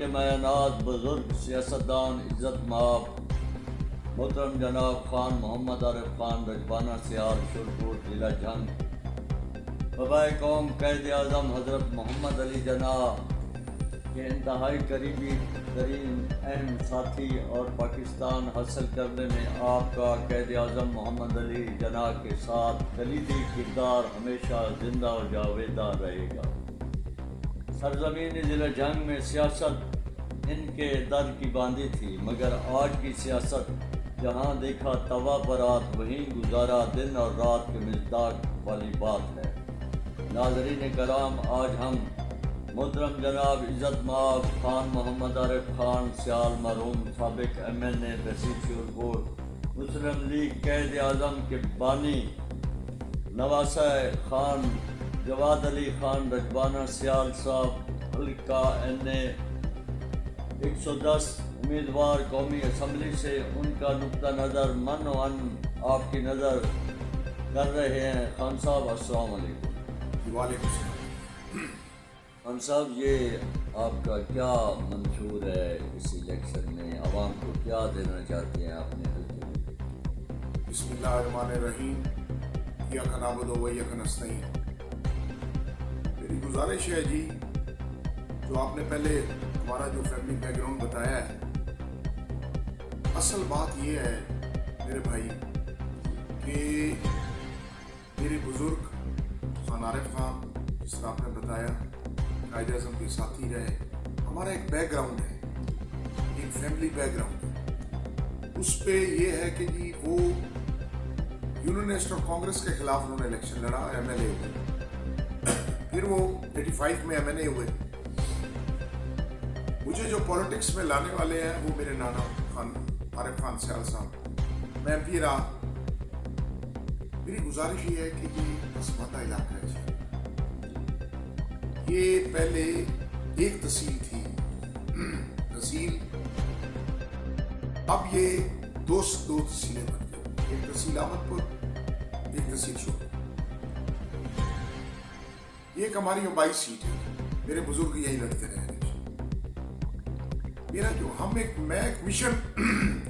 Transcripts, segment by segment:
کے معینات بزرگ سیاستدان عزت مآب محترم جناب خان محمد عارف خان رجبانہ سیال شورکوٹ ضلع جھنگ، وبائے قوم قائد اعظم حضرت محمد علی جناح کے انتہائی قریبی ترین اہم ساتھی اور پاکستان حاصل کرنے میں آپ کا قائد اعظم محمد علی جناح کے ساتھ کلیدی کردار ہمیشہ زندہ و جاویدہ رہے گا۔ سرزمین ضلع جھنگ میں سیاست ان کے در کی باندھی تھی، مگر آج کی سیاست جہاں دیکھا توا برات وہیں گزارا دن اور رات کے مصداق والی بات ہے۔ ناظرین کرام، آج ہم محترم جناب عزت مآب خان محمد عارف خان سیال مرحوم سابق MNA بسیط شورکوٹ مسلم لیگ قائد اعظم کے بانی نواسہ خان جواد علی خان رجبانہ سیال صاحب حلقہ NA 110 امیدوار قومی اسمبلی سے ان کا نقطہ نظر من و ان آپ کی نظر کر رہے ہیں۔ خان صاحب السلام علیکم۔ وعلیکم السلام۔ خان صاحب، یہ آپ کا کیا منشور ہے اس الیکشن میں؟ عوام کو کیا دینا چاہتے ہیں اپنے حلقے میں؟ بسم اللہ الرحمن الرحیم۔ ایاک نعبد و ایاک نستعین۔ میری گزارش ہے جی، جو آپ نے پہلے ہمارا جو فیملی بیک گراؤنڈ بتایا ہے، اصل بات یہ ہے میرے بھائی کہ میرے بزرگ خان عارف خان، جس طرح آپ نے بتایا، قائد اعظم کے ساتھی رہے۔ ہمارا ایک بیک گراؤنڈ ہے، ایک فیملی بیک گراؤنڈ ہے۔ اس پہ یہ ہے کہ جی وہ یونین نیشنل کانگریس کے خلاف انہوں نے الیکشن لڑا، MLA ہوئے، پھر وہ 85 میں MNA ہوئے۔ مجھے جو پولیٹکس میں لانے والے ہیں وہ میرے نانا خان عارف خان سیال صاحب، میں MP رہا۔ میری گزارش یہ ہے کہ یہ پسماندہ علاقہ ہے جی۔ یہ پہلے ایک تحصیل تھی، تحصیل، اب یہ دو تحصیلیں بن گئی، ایک تحصیل احمد پور، ایک تحصیل شورکوٹ۔ یہ ایک ہماری 22 سیٹ ہے، میرے بزرگ یہی لڑتے رہے۔ میرا جو میں ایک مشن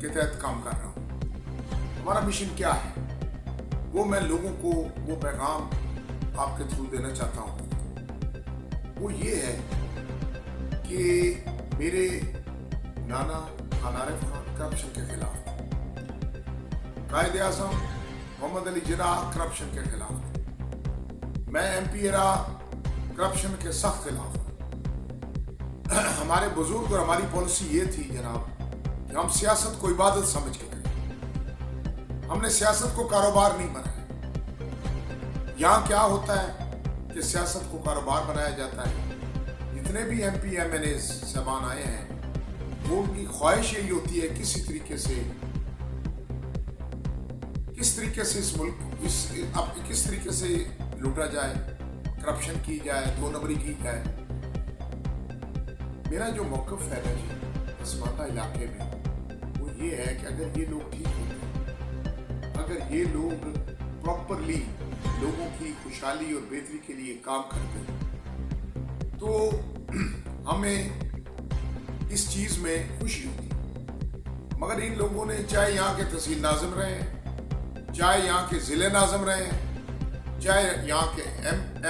کے تحت کام کر رہا ہوں۔ ہمارا مشن کیا ہے وہ میں لوگوں کو وہ پیغام آپ کے تھرو دینا چاہتا ہوں۔ وہ یہ ہے کہ میرے نانا خان عارف خان کرپشن کے خلاف، قائد اعظم محمد علی جناح کرپشن کے خلاف، میں MP رہا، کرپشن کے سخت خلاف۔ ہمارے بزرگ اور ہماری پالیسی یہ تھی جناب کہ ہم سیاست کو عبادت سمجھ کے کریں۔ ہم نے سیاست کو کاروبار نہیں بنایا۔ یہاں کیا ہوتا ہے کہ سیاست کو کاروبار بنایا جاتا ہے۔ جتنے بھی MP MNAs صاحبان آئے ہیں، وہ ان کی خواہش یہی ہوتی ہے کس طریقے سے اس ملک کس طریقے سے لوٹا جائے، کرپشن کی جائے، دو نمبری کی جائے۔ میرا جو موقف ہے نا جی پسماندہ علاقے میں، وہ یہ ہے کہ اگر یہ لوگ ٹھیک ہوتے، اگر یہ لوگ پراپرلی لوگوں کی خوشحالی اور بہتری کے لیے کام کرتے تو ہمیں اس چیز میں خوشی ہوتی۔ مگر ان لوگوں نے چاہے یہاں کے تحصیل ناظم رہے ہیں، چاہے یہاں کے ضلع ناظم رہے ہیں، چاہے یہاں کے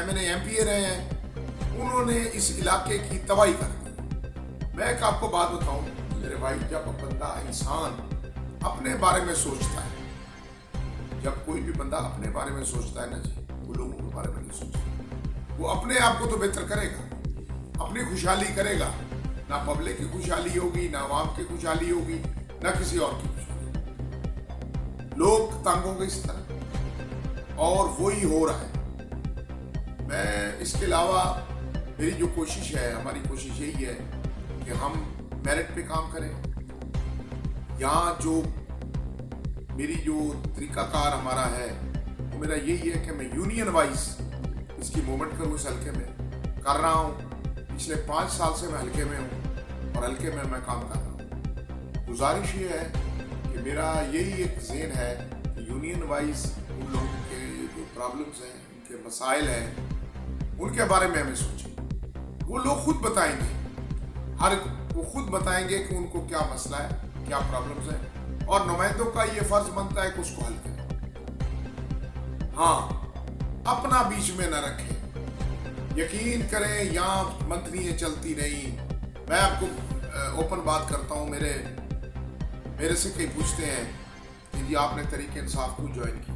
MNA MPA رہے ہیں، انہوں نے اس علاقے کی تباہی کر دی۔ میں ایک آپ کو بات بتاؤں میرے بھائی، جب بندہ انسان اپنے بارے میں سوچتا ہے، جب کوئی بھی بندہ اپنے بارے میں سوچتا ہے نا جی، وہ لوگوں کے بارے میں نہیں سوچتا۔ وہ اپنے آپ کو تو بہتر کرے گا، اپنی خوشحالی کرے گا، نہ پبلک کی خوشحالی ہوگی، نہ عوام کی خوشحالی ہوگی، نہ کسی اور کی خوشحالی۔ لوگ تنگ ہوں گے اس طرح، اور وہی ہو رہا ہے۔ میں اس کے علاوہ میری جو کوشش ہے، ہماری کوشش یہی ہے کہ ہم میرٹ پہ کام کریں۔ یہاں جو میری جو طریقہ کار ہمارا ہے وہ میرا یہی ہے کہ میں یونین وائز اس کی موومنٹ کروں، اس حلقے میں کر رہا ہوں۔ پچھلے 5 سال سے میں حلقے میں ہوں اور حلقے میں کام کر رہا ہوں۔ گزارش یہ ہے کہ میرا یہی ایک ذہن ہے کہ یونین وائز ان لوگوں کے جو پرابلمز ہیں، ان کے مسائل ہیں، ان کے بارے میں ہمیں سوچیں۔ وہ لوگ خود بتائیں گے، ہر وہ خود بتائیں گے کہ ان کو کیا مسئلہ ہے, کیا پرابلمز ہیں, اور نمائندوں کا یہ فرض بنتا ہے کہ اس کو حل کریں. ہاں, اپنا بیچ میں نہ رکھیں. یقین کریں یہاں منتریاں چلتی نہیں. میں آپ کو اوپن بات کرتا ہوں, میرے سے کئی پوچھتے ہیں کہ جی آپ نے تحریک انصاف کو جوائن کی.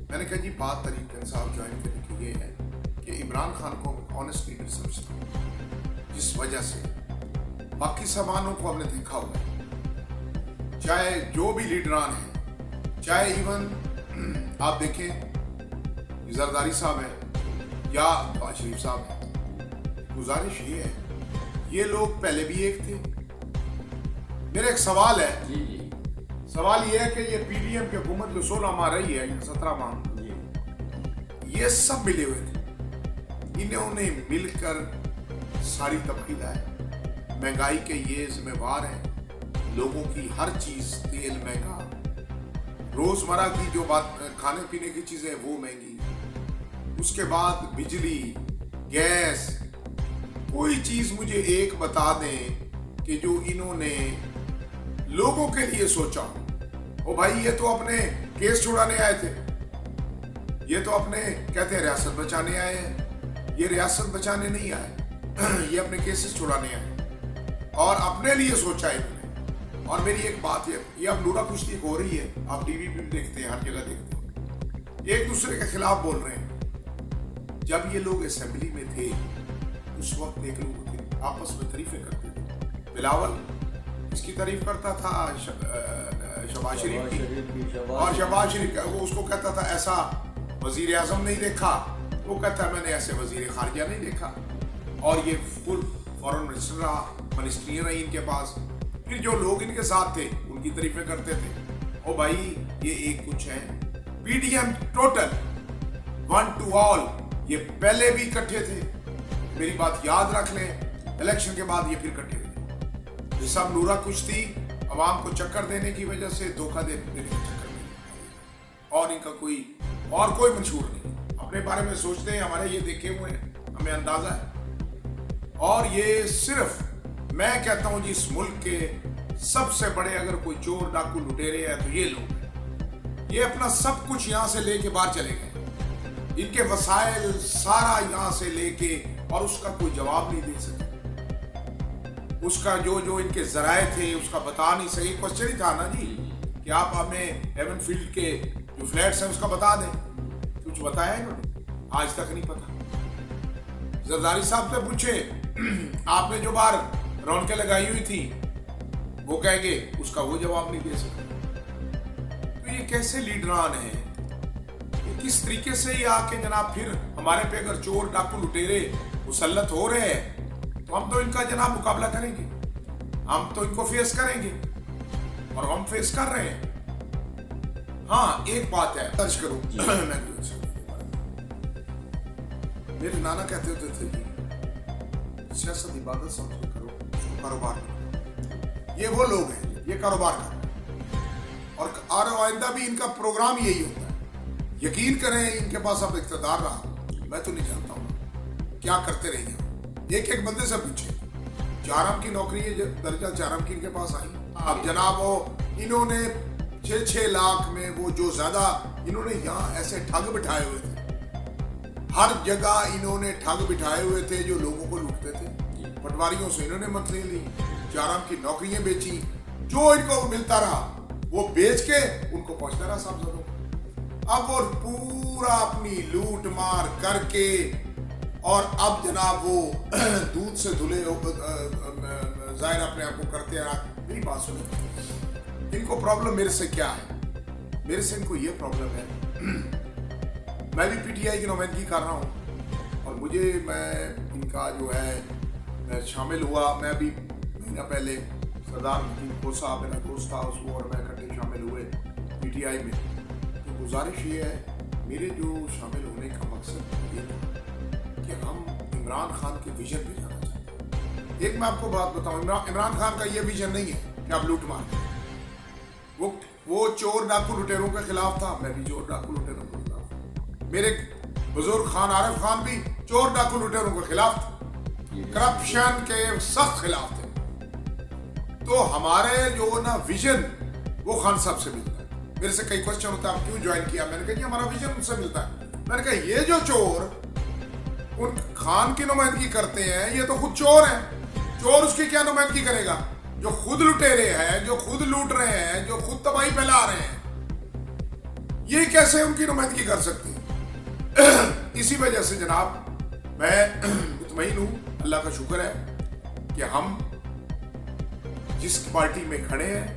میں نے کہا جی بات تحریک انصاف جوائن کرنے کی یہ ہے کہ عمران خان کو آنیسٹ لیڈر سمجھتا ہوں, جس وجہ سے باقی سامانوں کو ہم نے دیکھا ہوا ہے, چاہے جو بھی لیڈران ہیں, چاہے ایون آپ دیکھیں زرداری صاحب ہیں یا نواز شریف صاحب ہیں, گزارش یہ ہے یہ لوگ پہلے بھی ایک تھے. میرا ایک سوال ہے, سوال یہ ہے کہ یہ پی ڈی ایم کی حکومت جو 16 ماہ رہی ہے یا 17 ماہ, یہ سب ملے ہوئے تھے. انہوں نے مل کر ساری تبدیل ہے. مہنگائی کے یہ ذمہ وار ہیں, لوگوں کی ہر چیز, تیل مہنگا, روزمرہ کی جو بات کھانے پینے کی چیزیں وہ مہنگی, اس کے بعد بجلی, گیس. کوئی چیز مجھے ایک بتا دیں کہ جو انہوں نے لوگوں کے لیے سوچا. او بھائی یہ تو اپنے کیس چھڑانے آئے تھے, یہ تو اپنے کہتے ہیں ریاست بچانے آئے ہیں. یہ ریاست بچانے نہیں آئے, یہ اپنے کیسز چھڑانے آئے اور اپنے لیے سوچا انہوں نے. اور میری ایک بات ہے, یہ اب لوڑا کشتی ہو رہی ہے, آپ ٹی وی پہ بھی دیکھتے ہیں, ہر جگہ دیکھتے ہیں, ایک دوسرے کے خلاف بول رہے ہیں. جب یہ لوگ اسمبلی میں تھے اس وقت ایک لوگ آپس میں تعریفیں کرتے تھے. بلاول اس کی تعریف کرتا تھا شہباز شریف کی, اور شہباز شریف وہ اس کو کہتا تھا ایسا وزیر اعظم نہیں دیکھا, وہ کہتا ہے میں نے ایسے وزیر خارجہ نہیں دیکھا. اور یہ فل فورن منسٹر رہا, منسٹریاں رہی ان کے پاس. پھر جو لوگ ان کے ساتھ تھے ان کی تعریفیں کرتے تھے. او بھائی یہ ایک کچھ ہے, P D M total one to all, یہ پہلے بھی اکٹھے تھے. میری بات یاد رکھ لیں, الیکشن کے بعد یہ پھر اکٹھے تھے. یہ سب نورا کشتی عوام کو چکر دینے کی وجہ سے, دھوکہ دینے کا چکر دینے, اور ان کا کوئی منشور نہیں. اپنے بارے میں سوچتے ہیں, ہمارے یہ دیکھے ہوئے ہیں, ہمیں اندازہ ہے. اور یہ صرف میں کہتا ہوں جی اس ملک کے سب سے بڑے اگر کوئی چور ڈاکو لٹیرے ہیں تو یہ لوگ ہیں. یہ اپنا سب کچھ یہاں سے لے کے باہر چلے گئے, ان کے وسائل سارا یہاں سے لے کے, اور اس کا کوئی جواب نہیں دے سکے. اس کا جو ان کے ذرائع تھے اس کا بتا نہیں سکے. کوشچن ہی تھا نا جی کہ آپ ہمیں ہیون فیلڈ کے جو فلیٹس ہیں اس کا بتا دیں. کچھ بتایا انہوں نے, آج تک نہیں پتا. زرداری صاحب سے پوچھے, آپ نے جو بار رونقیں لگائی ہوئی تھی وہ کہیں گے, اس کا وہ جواب نہیں دے سکتے. تو یہ کیسے لیڈران ہیں, کس طریقے سے یہ آ کے جناب پھر ہمارے پہ اگر چور ڈاکو لٹیرے مسلط ہو رہے ہیں تو ہم تو ان کا جناب مقابلہ کریں گے, ہم تو ان کو فیس کریں گے, اور ہم فیس کر رہے ہیں. ہاں ایک بات ہے, درج کروں, میرے نانا کہتے ہوتے تھے کہ سیاست عبادت سمجھ کے کرو, اس کو کاروبار کرو. یہ وہ لوگ ہیں, یہ کاروبار کر رہے ہیں, اور آئندہ بھی ان کا پروگرام یہی ہوتا ہے. یقین کریں ان کے پاس اب اقتدار رہا, میں تو نہیں جانتا ہوں کیا کرتے رہے ہیں. ایک ایک بندے سے پوچھے, چارم کی نوکری ہے, درجہ چارم کی ان کے پاس آئی. اب جناب وہ انہوں نے 6 لاکھ میں وہ جو زیادہ انہوں نے یہاں ایسے ٹھگ بٹھائے ہوئے تھے, ہر جگہ انہوں نے ٹھگ بٹھائے ہوئے تھے جو لوگوں کو لوٹتے تھے. پٹواریوں سے انہوں نے منتری لی, چارم کی نوکریاں بیچی, جو ان کو ملتا رہا وہ بیچ کے ان کو پہنچتا رہا صاحب زدوں. اب وہ پورا اپنی لوٹ مار کر کے, اور اب جناب وہ دودھ سے دھلے ظاہر اپنے آپ کو کرتے ہیں. میری بات سنیں, ان کو پرابلم میرے سے کیا ہے, میرے سے ان کو یہ پرابلم ہے, میں بھی پی ٹی آئی کی نمائندگی کر رہا ہوں, اور میں ان کا جو ہے میں شامل ہوا. میں بھی مہینہ پہلے سردار مدین کو صاحب میرا دوست تھا, اس کو اور میں اکٹھے شامل ہوئے پی ٹی آئی میں. تو گزارش یہ ہے, میرے جو شامل ہونے کا مقصد یہ تھا کہ ہم عمران خان کے ویژن پہ جانا چاہتے ہیں. ایک میں آپ کو بات بتاؤں, عمران خان کا یہ ویژن نہیں ہے کہ آپ لوٹ مار. وہ چور ڈاکو لٹیروں کے خلاف تھا, میں بھی چور ڈاکو لٹیروں کے خلاف تھا. میرے بزرگ خان عارف خان بھی چور ڈاکو لٹیروں کے خلاف تھے, کرپشن کے سخت خلاف تھے. تو ہمارے جو نا ویژن وہ خان صاحب سے ملتا ہے. میرے سے کئی کوشچن ہوتا ہے آپ کیوں جوائن کیا, میں نے کہا جی ہمارا ویژن ان سے ملتا ہے. میں نے کہا یہ جو چور ان خان کی نمائندگی کرتے ہیں یہ تو خود چور ہیں, چور اس کی کیا نمائندگی کرے گا؟ جو خود لٹیرے ہیں, جو خود لوٹ رہے ہیں, جو خود تباہی پھیلا رہے ہیں, یہ کیسے ان کی نمائندگی کر سکتے ہیں؟ اسی وجہ سے جناب میں مطمئن ہوں, اللہ کا شکر ہے کہ ہم جس پارٹی میں کھڑے ہیں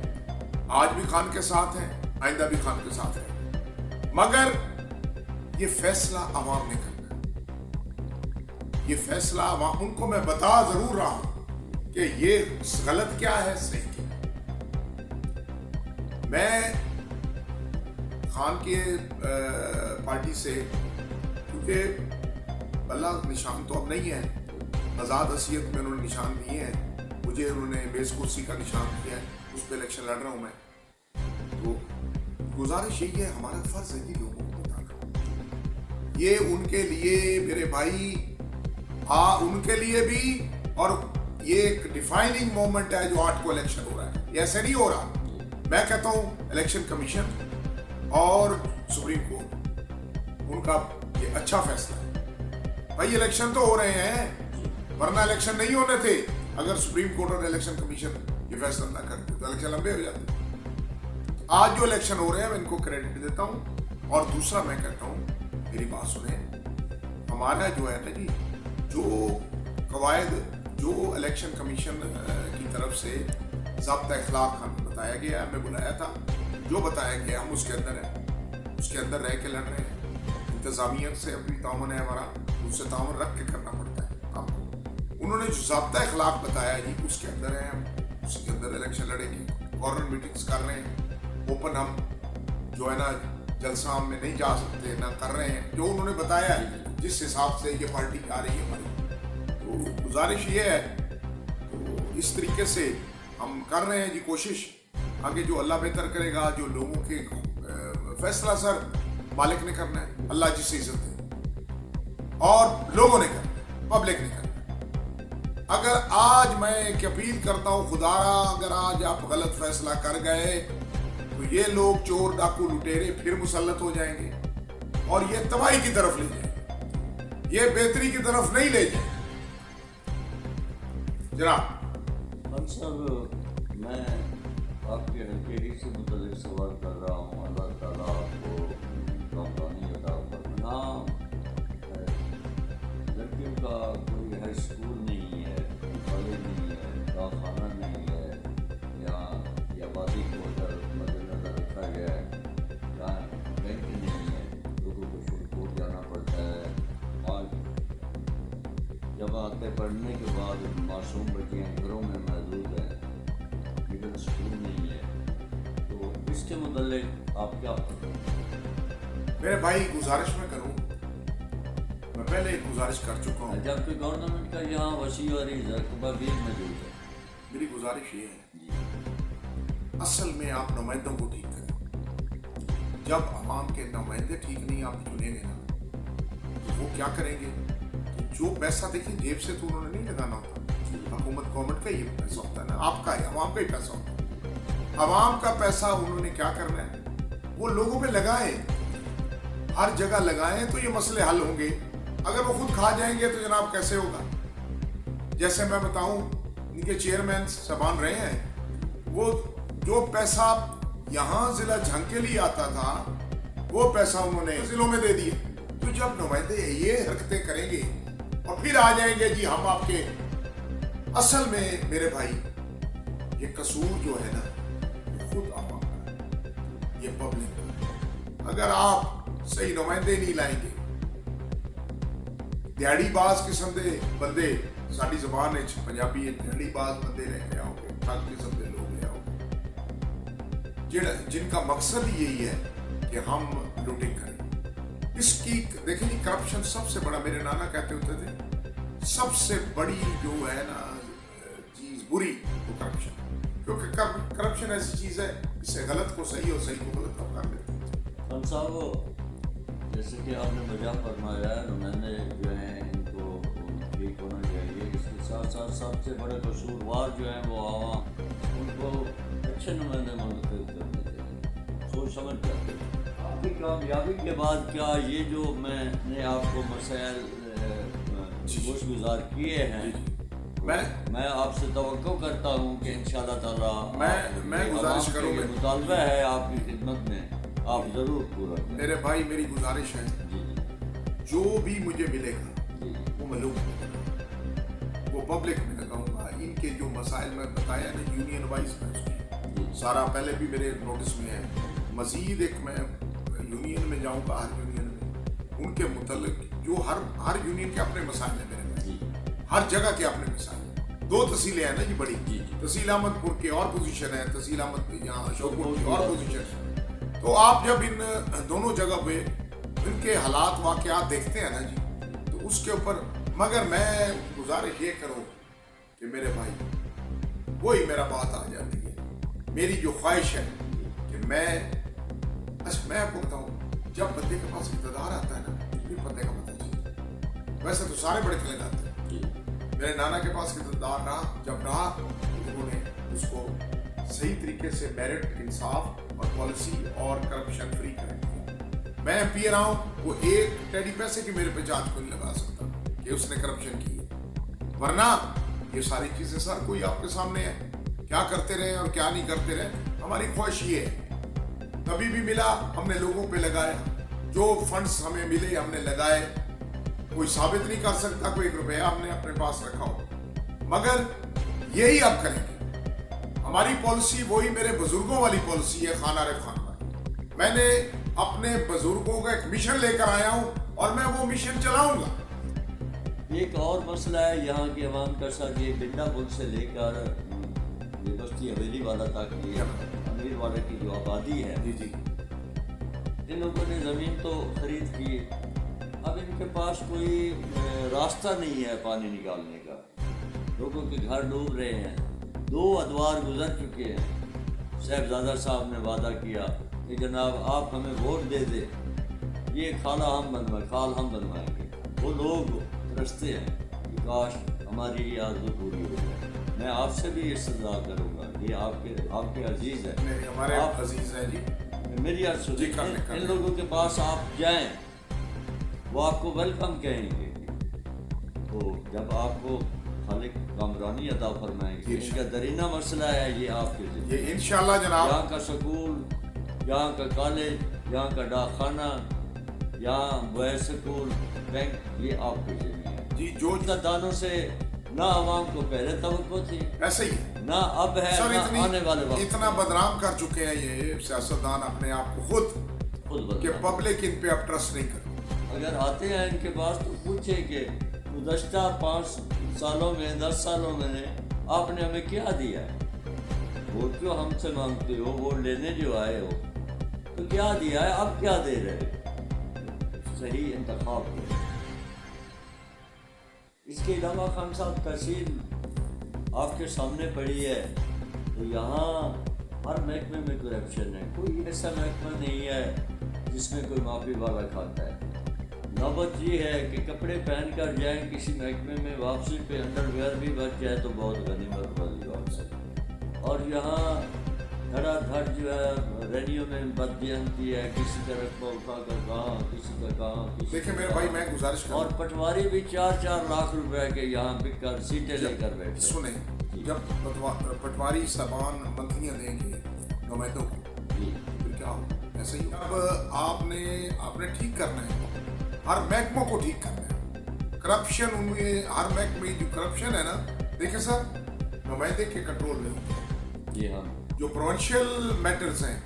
آج بھی خان کے ساتھ ہیں, آئندہ بھی خان کے ساتھ ہیں, مگر یہ فیصلہ عوام نے کرنا ہے. یہ فیصلہ عوام, ان کو میں بتا ضرور رہا ہوں کہ یہ غلط کیا ہے, صحیح کیا ہے. میں خان کے پارٹی سے, کیونکہ اللہ نشان تو اب نہیں ہے, آزاد حیثیت میں انہوں نے نشان دیے ہیں, مجھے انہوں نے بیس کرسی کا نشان دیا ہے, اس پہ الیکشن لڑ رہا ہوں میں. تو گزارش یہی ہے, ہمارا فرض ہے کہ لوگوں کو بتانا. یہ ان کے لیے میرے بھائی, ان کے لیے بھی, اور یہ ایک ڈیفائننگ مومنٹ ہے جو 8 کو الیکشن ہو رہا ہے. یہ ایسے نہیں ہو رہا. میں کہتا ہوں الیکشن کمیشن اور سپریم کورٹ ان کا یہ اچھا فیصلہ ہے. بھائی الیکشن تو ہو رہے ہیں, ورنہ الیکشن نہیں ہونے تھے اگر سپریم کورٹ اور الیکشن کمیشن یہ فیصلہ نہ کرتے تو الیکشن لمبے ہو جاتے. آج جو الیکشن ہو رہے ہیں میں ان کو کریڈٹ دیتا ہوں. اور دوسرا میں کہتا ہوں, میری بات سنیں, ہمارا جو ہے نا جی, جو قواعد جو الیکشن کمیشن کی طرف سے ضابطہ اخلاق ہمیں بتایا گیا, ہمیں بلایا تھا, جو بتایا گیا ہم اس کے اندر ہیں, اس کے اندر رہ کے لڑ رہے ہیں. انتظامیہ سے اپنی تعاون ہے ہمارا, ان سے تعاون رکھ کے کرنا پڑتا ہے آپ کو. انہوں نے جو ضابطہ اخلاق بتایا جی اس کے اندر ہیں ہم, اس کے اندر الیکشن لڑیں گے. کارنر میٹنگز کر رہے ہیں, اوپن ہم جو ہے نا جلسہ میں نہیں جا سکتے نہ کر رہے ہیں, جو انہوں نے بتایا ہے جس حساب سے یہ پارٹی آ رہی ہے ہماری. تو گزارش یہ ہے, تو اس طریقے سے ہم کر رہے ہیں جی کوشش. آگے جو اللہ بہتر کرے گا, جو لوگوں کے فیصلہ سر مالک نے کرنا ہے, اللہ جسے عزت ہے, اور لوگوں نے کرنا ہے, پبلک نے کرنا ہے. اگر آج میں ایک اپیل کرتا ہوں, خدا را اگر آج آپ غلط فیصلہ کر گئے تو یہ لوگ چور ڈاکو لٹیرے پھر مسلط ہو جائیں گے اور یہ تباہی کی طرف لے جائیں گے, یہ بہتری کی طرف نہیں لے جائیں. جناب خان صاحب, میں آپ کے حلقے ہی سے متعلق سوال کر رہا ہوں. اللہ تعالیٰ آپ کو کامرانی عطا فرمائے. لڑکیوں کا کوئی ہائی اسکول نہیں ہے, کالج نہیں ہے, دواخانہ نہیں ہے, یا آبادی کو مد نظر رکھا گیا ہے, جہاں بینک نہیں ہے, لوگوں کو شرکوٹ جانا پڑتا ہے. آج جب آتے پڑھنے کے بعد معصوم بچیاں گھروں میں محدود ہیں, مڈل اسکول نہیں ہے, تو اس کے متعلق آپ کیا کریں؟ میرے بھائی گزارش میں کروں, میں پہلے ایک گزارش کر چکا ہوں, جبکہ گورنمنٹ کا یہاں وسیع اور رقبہ بھی موجود ہے. میری گزارش یہ ہے, اصل میں آپ نمائندوں کو ٹھیک کریں. جب عوام کے نمائندے ٹھیک نہیں آپ چنیں گے نا, تو وہ کیا کریں گے؟ جو پیسہ دیکھیں جیب سے تو انہوں نے نہیں لگانا ہوتا, حکومت گورنمنٹ کا ہی پیسہ ہوتا ہے نا, آپ کا ہے, عوام کا ہی پیسہ ہوتا ہے. عوام کا پیسہ انہوں نے کیا کرنا ہے, وہ لوگوں پہ لگائیں, ہر جگہ لگائیں تو یہ مسئلے حل ہوں گے. اگر وہ خود کھا جائیں گے تو جناب کیسے ہوگا؟ جیسے میں بتاؤں, ان کے چیئرمین سبان رہے ہیں, وہ جو پیسہ یہاں ضلع جھنگ کے لیے آتا تھا وہ پیسہ انہوں نے ضلعوں میں دے دیا. تو جب نمائندے یہ حرکتیں کریں گے اور پھر آ جائیں گے جی ہم آپ کے, اصل میں میرے بھائی یہ قصور جو ہے نا خود عوام کا, یہ پبلک کا. اگر آپ صحیح نمائندے نہیں لائیں گے, دیہڑی باز قسم دے بندے, ساری زبان ہے پنجابی ہے, دیہڑی باز بندے لے کے آؤ گے, ٹھگ قسم دے لوگ لے آؤ گے, جن کا مقصد یہی ہے کہ ہم لوٹنگ کریں. اس کی دیکھیں جی, کرپشن سب سے بڑا, میرے نانا کہتے ہوتے تھے سب سے بڑی جو ہے نا چیز بری وہ کرپشن, کیونکہ کرپشن ایسی چیز ہے اس سے غلط کو صحیح اور صحیح کو غلط کر دیتے ہیں. خان صاحب, جیسے کہ آپ نے وجہ فرمایا, نمائندے جو ہیں ان کو ٹھیک ہونا چاہیے. اس کے ساتھ ساتھ سب سے بڑے قصوروار جو ہیں وہ عوام, ان کو اچھے نمائندے منتخب کرنے چاہیے، سوچ سمجھ کر۔ آپ کی کامیابی کے بعد کیا یہ جو میں نے آپ کو مسائل گوش گزار کیے ہیں، میں آپ سے توقع کرتا ہوں کہ انشاءاللہ تعالیٰ میں گزارش کروں گا، مطالبہ ہے آپ کی خدمت میں، آپ ضرور پورا کریں۔ میرے بھائی میری گزارش ہے، جو بھی مجھے ملے گا وہ میں لوگوں کو بتاؤں گا، وہ پبلک میں لگاؤں گا۔ ان کے جو مسائل میں بتایا نا یونین وائز میں اس کی سارا پہلے بھی میرے نوٹس میں ہے، مزید ایک میں یونین میں جاؤں گا، ہر یونین میں ان کے متعلق جو ہر یونین کے اپنے مسائل ہیں میرے بھائی، ہر جگہ کے اپنے مسائل ہیں۔ 2 تحصیلیں ہیں نا جی بڑی، تحصیل احمد پور کے اور پوزیشن ہے، تحصیل احمد یہاں اشوک پور کی اور پوزیشن ہے۔ تو آپ جب ان دونوں جگہ پہ ان کے حالات واقعات دیکھتے ہیں نا جی، تو اس کے اوپر مگر میں گزارش یہ کروں کہ میرے بھائی وہی میرا بات آ جاتی ہے، میری جو خواہش ہے کہ میں آپ کو بتاؤں، جب بندے کے پاس اقتدار آتا ہے نا پھر بندے کا پتہ چلتا ہے۔ ویسے تو سارے بڑے چلے جاتے ہیں، میرے نانا کے پاس اقتدار رہا، جب رہا انہوں نے اس کو صحیح طریقے سے میرٹ، انصاف اور پالیسی اور کرپشن فری کر دیا۔ میں ایم پی رہا ہوں، وہ ایک ٹیڈی پیسے کی میرے پہ جانچ کو نہیں لگا سکتا کہ اس نے کرپشن کی ہے، ورنہ یہ ساری چیزیں سر کوئی آپ کے سامنے ہے، کیا کرتے رہے اور کیا نہیں کرتے رہے۔ ہماری خواہش یہ ہے، کبھی بھی ملا ہم نے لوگوں پہ لگایا، جو فنڈز ہمیں ملے ہم نے لگائے، کوئی ثابت نہیں کر سکتا کوئی 1 روپیہ ہم نے اپنے پاس رکھا ہو، مگر یہی اب کریں گے۔ ہماری پالیسی وہی میرے بزرگوں والی پالیسی ہے، خان عارف خان والی۔ میں نے اپنے بزرگوں کا ایک مشن لے کر آیا ہوں اور میں وہ مشن چلاؤں گا۔ ایک اور مسئلہ ہے یہاں کے عوام کا ساتھ، یہ بنڈا پل سے لے کر یہ بستی حویلی والا تک، یہ امیر والا کی جو آبادی ہے، جی ان لوگوں نے زمین تو خرید کی، اب ان کے پاس کوئی راستہ نہیں ہے پانی نکالنے کا، لوگوں کے گھر ڈوب رہے ہیں۔ 2 ادوار گزر چکے ہیں، صاحبزادہ صاحب نے وعدہ کیا کہ جناب آپ ہمیں ووٹ دے دیں، یہ کھال ہم بنوائیں گے۔ وہ لوگ رستے ہیں کہ کاش ہماری یہ آرزو پوری ہو جائے۔ میں آپ سے بھی استدعا کروں گا، یہ آپ کے عزیز ہے، ہمارے عزیز ہیں جی، میری عرض ان لوگوں کے پاس آپ جائیں، وہ آپ کو ویلکم کہیں گے۔ تو جب آپ کو خالق کامرانی عطا فرمائیں گے، ان کا درینہ مسئلہ ہے یہ آپ کے ذمہ، یہ انشاءاللہ جناب، یہاں کا سکول، یہاں کا کالج، یہاں کا ڈاک خانہ، یہاں بوائے سکول، بینک، یہ آپ کے ذمہ ہے جی۔ جو دانوں سے نہ عوام کو پہلے توقع تھی، ایسے ہی نہ اب ہے، سر، نہ آنے والے وقت۔ اتنا بدنام کر چکے ہیں یہ سیاستدان اپنے آپ کو خود کہ پبلک ان پہ اب ٹرسٹ نہیں کرتی۔ اگر آتے ہیں ان کے پاس تو پوچھیں کہ گزشتہ 5 سالوں میں 10 سالوں میں نے آپ نے ہمیں کیا دیا ہے، ووٹ کیوں ہم سے مانگتے ہو، ووٹ لینے جو آئے ہو تو کیا دیا ہے، اب کیا دے رہے، صحیح انتخاب کرو۔ اس کے علاوہ خان صاحب تحصیل آپ کے سامنے پڑی ہے، تو یہاں ہر محکمے میں کرپشن ہے، کوئی ایسا محکمہ نہیں ہے جس میں کوئی معافی والا کھاتا ہے۔ نوبت یہ ہے کہ کپڑے پہن کر جائیں کسی محکمے میں، واپسی پہ انڈر ویئر بھی بچ جائے تو بہت غنیمت والی بات ہے۔ اور یہاں دھڑا دھڑ جو ہے ریڈیو میں بددیانتی ہے، کسی کا رقبہ اٹھا کر کہاں، کسی کا کہاں، دیکھیں میرے بھائی، میں گزارش کروں، اور پٹواری بھی 4-4 لاکھ روپے کے یہاں بک کر سیٹیں لے کر بیٹھے۔ سنیں، جب پٹواری صاحبان منتریاں دیں گے نمائندوں کو، پھر کیا ہو؟ ایسا ہی اب آپ نے ٹھیک کرنا ہے، ہر محکموں کو ٹھیک کرنا ہے۔ کرپشن ان میں ہر محکمے جو کرپشن ہے نا، دیکھیں سر، نمائندے کے کنٹرول میں ہوتا ہے۔ جی ہاں، جو پروونشل میٹرز ہیں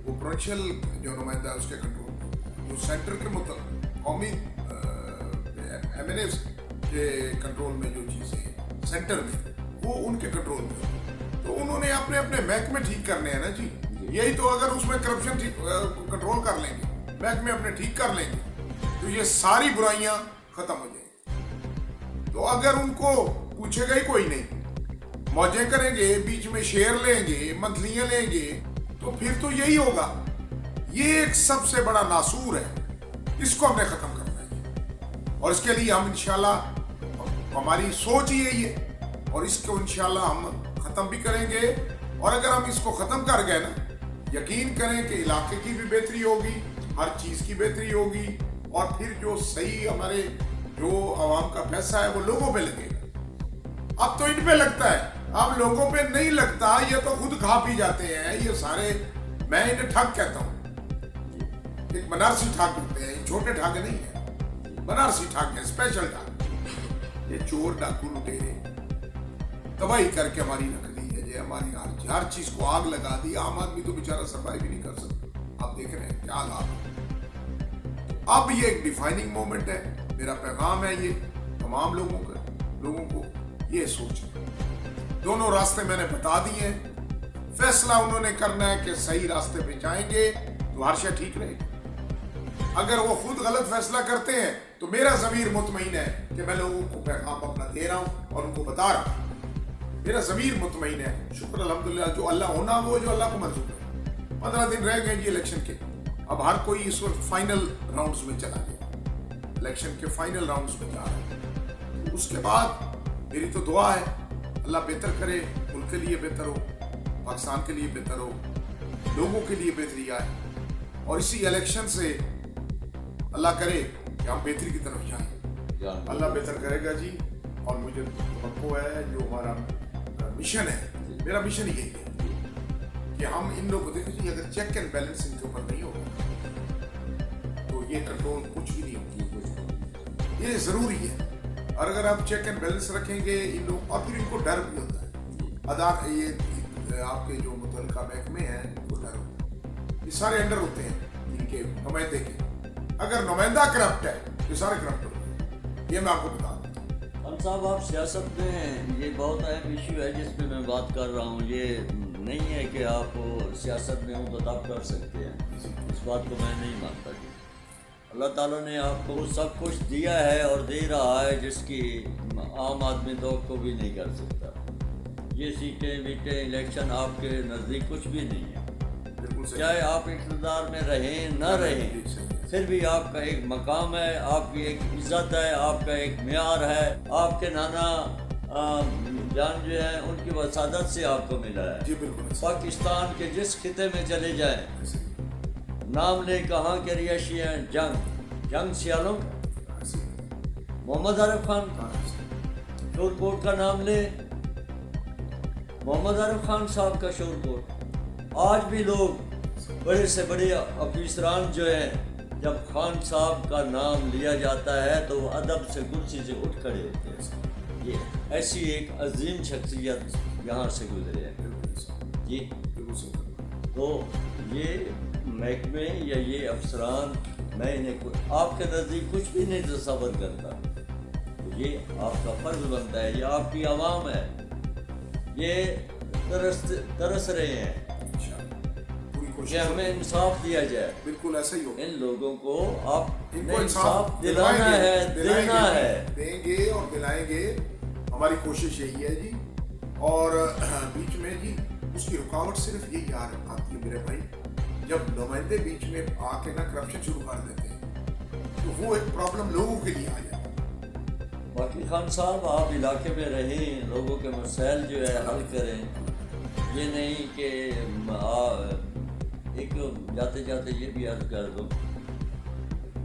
وہ پروونشل جو نمائندہ ہے اس کے کنٹرول میں ہوتا ہے، جو سینٹر کے قومی ایم این ایز کے کنٹرول میں جو چیزیں ہیں سینٹر میں، وہ ان کے کنٹرول میں ہوتی ہے۔ تو انہوں نے اپنے محکمے ٹھیک کرنے ہیں نا جی، یہی تو اگر اس میں کرپشن کنٹرول کر لیں گے، محکمے اپنے ٹھیک کر لیں گے تو یہ ساری برائیاں ختم ہو جائیں گی۔ تو اگر ان کو پوچھے گا ہی کوئی نہیں، موجیں کریں گے، بیچ میں شیئر لیں گے، منتھلیاں لیں گے، تو پھر تو یہی ہوگا۔ یہ ایک سب سے بڑا ناسور ہے، اس کو ہم نے ختم کرنا ہے، اور اس کے لیے ہم انشاءاللہ، ہماری سوچ ہی یہی ہے، اور اس کو انشاءاللہ ہم ختم بھی کریں گے اور اگر ہم اس کو ختم کر گئے نا، یقین کریں کہ علاقے کی بھی بہتری ہوگی، ہر چیز کی بہتری ہوگی، اور پھر جو صحیح ہمارے جو عوام کا پیسہ ہے وہ لوگوں پہ لگے گا۔ اب تو ان پہ لگتا ہے، اب لوگوں پہ نہیں لگتا، یہ تو خود کھا پی جاتے ہیں یہ سارے، میں انہیں ٹھگ کہتا ہوں، ایک بنارسی ٹھگ ہوتے ہیں، یہ چھوٹے ٹھگ نہیں ہیں، بنارسی ٹھگ ہیں، اسپیشل ٹھگ، یہ چور ڈاکو لٹیرے تباہی کر کے ہماری رکھ دی ہے، یہ ہماری ہر چیز کو آگ لگا دی، عام آدمی تو بیچارہ سروائیو بھی نہیں کر سکتا۔ آپ دیکھ رہے ہیں کیا حالات ہے۔ اب یہ ایک ڈیفائننگ مومنٹ ہے، میرا پیغام ہے یہ تمام لوگوں کو یہ سوچیں، دونوں راستے میں نے بتا دیے ہیں، فیصلہ انہوں نے کرنا ہے کہ صحیح راستے پہ جائیں گے تو ہر شے ٹھیک رہے گی، اگر وہ خود غلط فیصلہ کرتے ہیں تو میرا ضمیر مطمئن ہے کہ میں لوگوں کو پیغام اپنا دے رہا ہوں اور ان کو بتا رہا ہوں، میرا ضمیر مطمئن ہے، شکر الحمدللہ، جو اللہ ہونا وہ جو اللہ کو منظور ہے۔ 15 دن رہ گئے جی الیکشن کے، اب ہر کوئی اس وقت فائنل راؤنڈز میں چلا گیا، الیکشن کے فائنل راؤنڈز میں جا رہا ہے۔ اس کے بعد میری تو دعا ہے اللہ بہتر کرے، ملک کے لیے بہتر ہو، پاکستان کے لیے بہتر ہو، لوگوں کے لیے بہتری آئے، اور اسی الیکشن سے اللہ کرے کہ ہم بہتری کی طرف جائیں، اللہ بہتر کرے گا جی۔ اور مجھے توقع ہے جو ہمارا مشن ہے، میرا مشن یہی ہے کہ ہم ان لوگوں کو دیکھیں جی، اگر چیک اینڈ بیلنس ان کے اوپر نہیں ہوگا تو یہ کنٹرول کچھ بھی نہیں ہوگی، یہ ضروری ہے۔ اور اگر آپ چیک اینڈ بیلنس رکھیں گے ان لوگ، اور پھر ان کو ڈر بھی ہوتا ہے، یہ آپ کے جو متعلقہ محکمے ہیں ان کو ڈر ہوتا ہے، یہ سارے انڈر ہوتے ہیں ان کے نمائندے کے، اگر نمائندہ کرپٹ ہے یہ سارے کرپٹ ہوتے ہیں، یہ میں آپ کو بتا دوں۔ خان صاحب، آپ سیاست میں یہ بہت اہم ایشو ہے جس پہ میں بات کر رہا ہوں، یہ نہیں ہے کہ آپ سیاست میں ہوں تو تب کر سکتے ہیں، اس بات کو میں نہیں مانتا جی۔ اللہ تعالیٰ نے آپ کو سب کچھ دیا ہے اور دے رہا ہے جس کی عام آدمی توقع بھی نہیں کر سکتا۔ یہ سیٹیں ویٹیں الیکشن آپ کے نزدیک کچھ بھی نہیں ہے، چاہے آپ اقتدار میں رہیں نہ رہیں، پھر بھی آپ کا ایک مقام ہے، آپ کی ایک عزت ہے، آپ کا ایک معیار ہے، آپ کے نانا جان جو ہیں ان کی وسادت سے آپ کو ملا ہے۔ جی بالکل، پاکستان کے جس خطے میں چلے جائیں، نام لے کہاں کے رہائشی ہیں، جنگ سیالوں کا، محمد عارف خان، شور کوٹ کا نام لے، محمد عارف خان صاحب کا شور کوٹ، آج بھی لوگ بڑے سے بڑے افسران جو ہیں، جب خان صاحب کا نام لیا جاتا ہے تو وہ ادب سے کرسی سے اٹھ کھڑے ہوتے ہیں۔ یہ ایسی ایک عظیم شخصیت یہاں سے گزرے ہیں جی۔ تو یہ محکمے یا یہ افسران، میں انہیں آپ کے نزدیک کچھ بھی نہیں تصور کرتا، تو یہ آپ کا فرض بنتا ہے، یہ آپ کی عوام ہے، یہ ترس رہے ہیں کہ ہمیں انصاف دیا جائے۔ بالکل ایسا ہی ہوگا، ان لوگوں کو آپ کو انصاف دلانا ہے، دینا ہے، دیں گے اور دلائیں گے، ہماری کوشش یہی ہے جی۔ اور بیچ میں جی اس کی رکاوٹ صرف یہی آتی ہے میرے بھائی، جب نمائندے بیچ میں آ کے نا کرپشن شروع کر دیتے ہیں تو وہ ایک پرابلم لوگوں کے لیے آ جاتی ہے۔ باقی خان صاحب، آپ علاقے میں رہیں، لوگوں کے مسائل جو ہے حل کریں، یہ نہیں کہ ایک جاتے جاتے یہ بھی عرض کر دوں،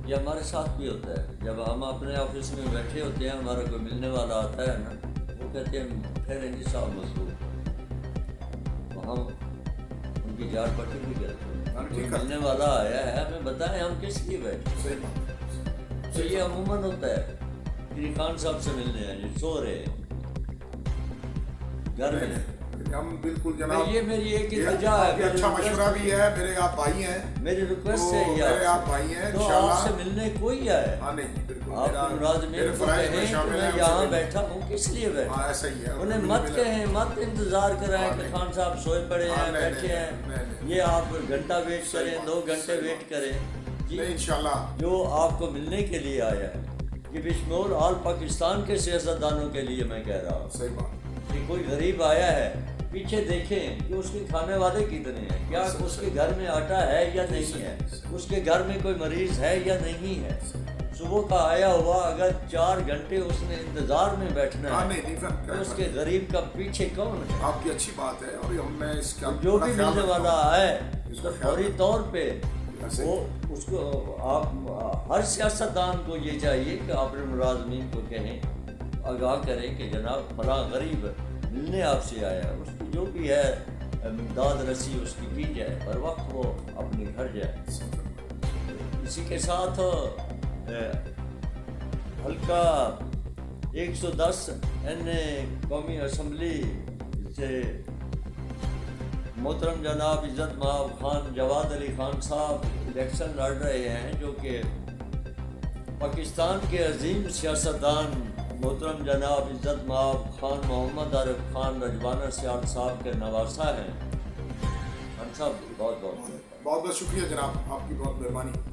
یہ ہمارے ساتھ بھی ہوتا ہے، جب ہم اپنے آفس میں بیٹھے ہوتے ہیں، ہمارا کوئی ملنے والا آتا ہے نا، وہ کہتے ہیں ٹھہریں جی صاحب مصروف، تو ہم ان کی جاڑ پٹی بھی کرتے ہیں، کوئی ملنے والا آیا ہے، ہمیں بتائیں ہم کس لیے بیٹھے، تو یہ عموماً ہوتا ہے کہ خان صاحب سے ملنے ہیں جی، سو رہے ہیں گھر میں۔ ہم بالکل جناب، یہ میری ایک التجا ہے، اچھا مشورہ بھی ہے، میرے آپ بھائی ہیں، میری ریکویسٹ ہے میرے آپ بھائی ہیں، تو آپ سے ملنے کوئی آئے، ہاں نہیں بالکل، آپ ملازمین کو کہیں کہ میں یہاں بیٹھا ہوں، کس لیے بیٹھا، ایسا ہی ہے، انہیں مت کہیں، مت انتظار کرائیں کہ خان صاحب سوئے پڑے ہیں، بیٹھے ہیں، یہ آپ گھنٹہ ویٹ کریں، 2 گھنٹے ویٹ کریں جی۔ انشاءاللہ جو آپ کو ملنے کے لیے آیا ہے، یہ بشمول آل پاکستان کے سیاستدانوں کے لیے میں کہہ رہا ہوں، صحیح بات، کہ کوئی غریب آیا ہے، پیچھے دیکھیں کہ اس کے کھانے والے کتنے ہیں، کیا اس کے گھر میں آٹا ہے یا نہیں ہے، اس کے گھر میں کوئی مریض ہے یا نہیں ہے، صبح کا آیا ہوا اگر 4 گھنٹے اس نے انتظار میں بیٹھنا ہاں ہے نہیں نہیں تو اس کے غریب کا پیچھے کون ہے؟ آپ کی اچھی بات ہے اور میں اس کا جو بھی ملنے والا ہے اس کا فوری طور پہ ایسے وہ اس کو آپ ہر سیاستدان کو یہ چاہیے کہ اپنے ملازمین کو کہیں آگاہ کریں کہ جناب فلاں غریب ملنے آپ سے آیا ہے، اس کی جو بھی ہے امداد رسی اس کی کی جائے، ہر وقت وہ اپنے گھر جائے۔ اسی کے ساتھ حلقہ 110 قومی اسمبلی سے محترم جناب عزت مآب خان جواد علی خان صاحب الیکشن لڑ رہے ہیں، جو کہ پاکستان کے عظیم سیاستدان محترم جناب عزت مآب خان محمد عارف خان رجوانہ سیال صاحب کے نواسہ ہیں۔ خان صاحب بہت بہت بہت شکریہ جناب، آپ کی بہت مہربانی۔